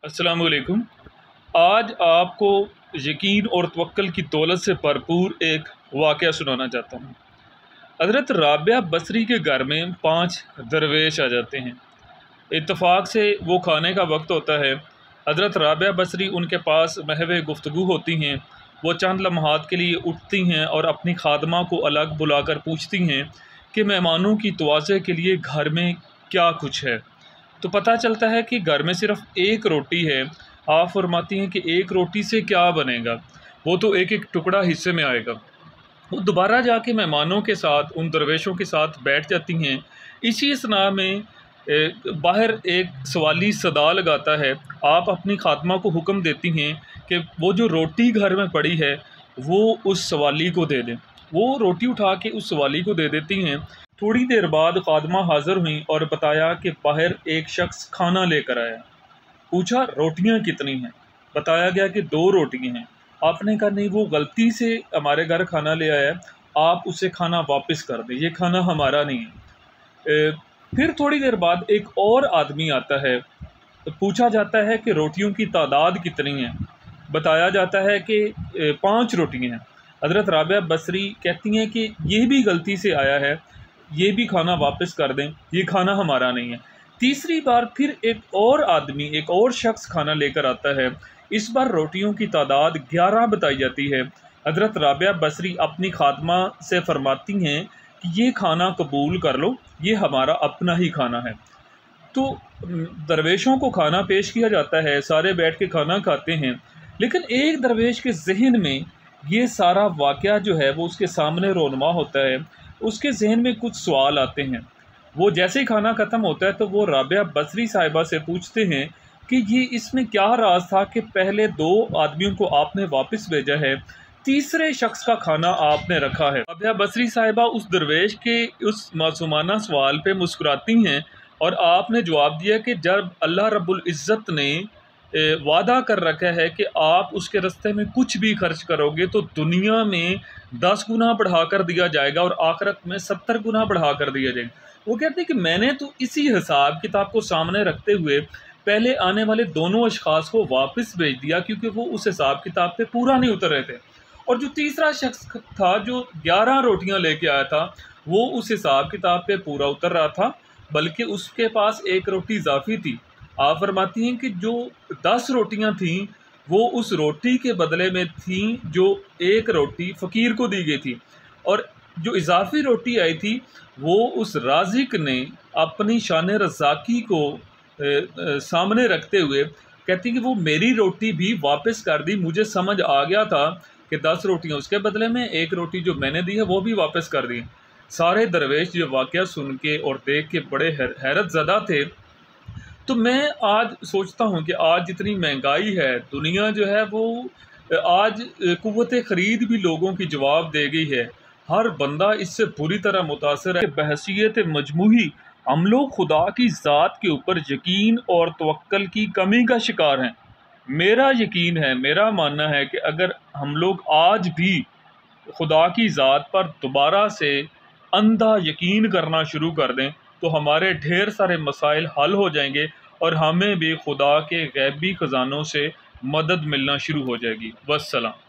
السلام علیکم۔ آج آپ کو یقین اور توکل کی دولت سے بھرپور ایک واقعہ سنانا چاہتا ہوں۔ حضرت رابعہ بصری کے گھر میں 5 درویش آ جاتے ہیں۔ اتفاق سے وہ کھانے کا وقت ہوتا ہے۔ حضرت رابعہ بصری ان کے پاس محو گفتگو ہوتی ہیں۔ وہ چند لمحات کے لیے اٹھتی ہیں اور اپنی خادمہ کو الگ بلا کر پوچھتی ہیں کہ مہمانوں کی توازے کے لیے گھر میں کیا کچھ ہے۔ تو پتہ چلتا ہے کہ گھر میں صرف ایک روٹی ہے۔ آپ فرماتی ہیں کہ ایک روٹی سے کیا بنے گا، وہ تو ایک ایک ٹکڑا حصے میں آئے گا۔ وہ دوبارہ جا کے مہمانوں کے ساتھ ان درویشوں کے ساتھ بیٹھ جاتی ہیں۔ اسی اثناء میں باہر ایک سوالی صدا لگاتا ہے۔ آپ اپنی خاتمہ کو حکم دیتی ہیں کہ وہ جو روٹی گھر میں پڑی ہے وہ اس سوالی کو دے دیں۔ وہ روٹی اٹھا کے اس سوالی کو دے دیتی ہیں۔ تھوڑی دیر بعد خادمہ حاضر ہوئیں اور بتایا کہ باہر ایک شخص کھانا لے کر آیا۔ پوچھا روٹیاں کتنی ہیں؟ بتایا گیا کہ 2 روٹیاں ہیں۔ آپ نے کہا نہیں، وہ غلطی سے ہمارے گھر کھانا لے آیا ہے، آپ اسے کھانا واپس کر دیں، یہ کھانا ہمارا نہیں ہے۔ پھر تھوڑی دیر بعد ایک اور آدمی آتا ہے۔ پوچھا جاتا ہے کہ روٹیوں کی تعداد کتنی ہیں؟ بتایا جاتا ہے کہ 5 روٹیاں ہیں۔ حضرت رابعہ بصری کہتی ہیں کہ یہ بھی غلطی سے آیا ہے، یہ بھی کھانا واپس کر دیں، یہ کھانا ہمارا نہیں ہے۔ تیسری بار پھر ایک اور آدمی، ایک اور شخص کھانا لے کر آتا ہے۔ اس بار روٹیوں کی تعداد 11 بتائی جاتی ہے۔ حضرت رابعہ بصری اپنی خادمہ سے فرماتی ہیں کہ یہ کھانا قبول کر لو، یہ ہمارا اپنا ہی کھانا ہے۔ تو درویشوں کو کھانا پیش کیا جاتا ہے، سارے بیٹھ کے کھانا کھاتے ہیں، لیکن ایک درویش کے ذہن میں یہ سارا واقعہ جو ہے وہ اس کے سامنے رونما ہوتا ہے۔ اس کے ذہن میں کچھ سوال آتے ہیں۔ وہ جیسے ہی کھانا ختم ہوتا ہے تو وہ رابعہ بصری صاحبہ سے پوچھتے ہیں کہ یہ اس میں کیا راز تھا کہ پہلے 2 آدمیوں کو آپ نے واپس بھیجا ہے، تیسرے شخص کا کھانا آپ نے رکھا ہے۔ رابعہ بصری صاحبہ اس درویش کے اس معصومانہ سوال پہ مسکراتی ہیں اور آپ نے جواب دیا کہ جب اللہ رب العزت نے وعدہ کر رکھا ہے کہ آپ اس کے راستے میں کچھ بھی خرچ کرو گے تو دنیا میں 10 گنا بڑھا کر دیا جائے گا اور آخرت میں 70 گنا بڑھا کر دیا جائے گا۔ وہ کہتے ہیں کہ میں نے تو اسی حساب کتاب کو سامنے رکھتے ہوئے پہلے آنے والے دونوں اشخاص کو واپس بھیج دیا، کیونکہ وہ اس حساب کتاب پہ پورا نہیں اتر رہے تھے، اور جو تیسرا شخص تھا جو 11 روٹیاں لے کے آیا تھا وہ اس حساب کتاب پہ پورا اتر رہا تھا، بلکہ اس کے پاس ایک روٹی اضافی تھی۔ آپ فرماتی ہیں کہ جو 10 روٹیاں تھیں وہ اس روٹی کے بدلے میں تھیں جو ایک روٹی فقیر کو دی گئی تھی، اور جو اضافی روٹی آئی تھی وہ اس رازق نے اپنی شان رزاقی کو سامنے رکھتے ہوئے کہتی کہ وہ میری روٹی بھی واپس کر دی، مجھے سمجھ آ گیا تھا کہ 10 روٹیاں اس کے بدلے میں، ایک روٹی جو میں نے دی ہے وہ بھی واپس کر دی۔ سارے درویش یہ واقعہ سن کے اور دیکھ کے بڑے حیرت زدہ تھے۔ تو میں آج سوچتا ہوں کہ آج جتنی مہنگائی ہے، دنیا جو ہے وہ آج قوت خرید بھی لوگوں کی جواب دے گئی ہے، ہر بندہ اس سے بری طرح متاثر ہے۔ بحیثیت مجموعی ہم لوگ خدا کی ذات کے اوپر یقین اور توکل کی کمی کا شکار ہیں۔ میرا یقین ہے، میرا ماننا ہے کہ اگر ہم لوگ آج بھی خدا کی ذات پر دوبارہ سے اندھا یقین کرنا شروع کر دیں تو ہمارے ڈھیر سارے مسائل حل ہو جائیں گے اور ہمیں بھی خدا کے غیبی خزانوں سے مدد ملنا شروع ہو جائے گی۔ والسلام۔